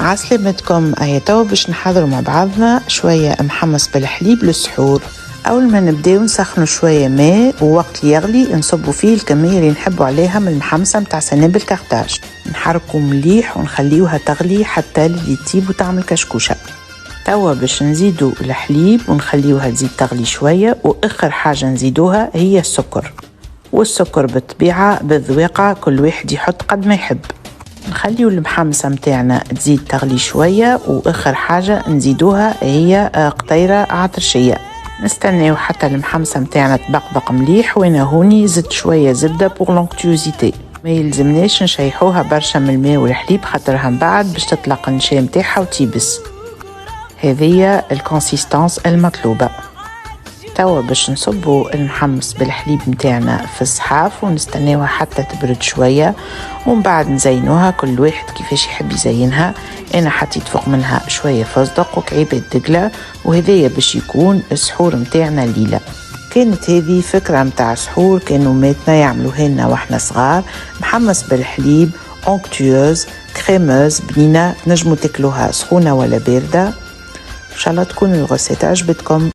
عسلامتكم. اهي توا باش نحضروا مع بعضنا شوية محمص بالحليب للسحور. اول ما نبداو نسخنوا شوية ماء، ووقت يغلي نصبوا فيه الكمية اللي نحبوا عليها من المحمصة متاع سنابل كارتاج. نحركوا مليح ونخليوها تغلي حتى اللي تطيب وتعمل كشكوشة. توا باش نزيدوا الحليب ونخليوها تزيد تغلي شوية، واخر حاجة نزيدوها هي السكر. والسكر بالطبيعة بالذواقة كل واحد يحط قد ما يحب. نخليو المحمصة متاعنا تزيد تغلي شوية، واخر حاجة نزيدوها هي قطيرة عطرشية. نستناو حتى المحمصة متاعنا تبقبق مليح، وانا هوني زدت شوية زبدة بور لونكتيوزيتي. ما يلزمناش نشيحوها برشا من الماء والحليب، خاطرها من بعد باش تطلق النشا متاعها وتيبس. هذه الكونسيستانس المطلوبة. توا باش نصبوا المحمص بالحليب متاعنا في الصحاف ونستناوها حتى تبرد شوية، ومن بعد نزينوها كل واحد كيفاش يحب يزينها. انا حطيت فوق منها شوية فستق وكعيبة دقلة، وهذايا باش يكون السحور متاعنا الليلة. كانت هذه فكرة متاع سحور كانوا ماتنا يعملوها لنا واحنا صغار. محمص بالحليب، اونكتيوز كريموز بنينة، نجموا تاكلوها سخونة ولا باردة. ان شاء الله تكون الغسالة عجبتكم.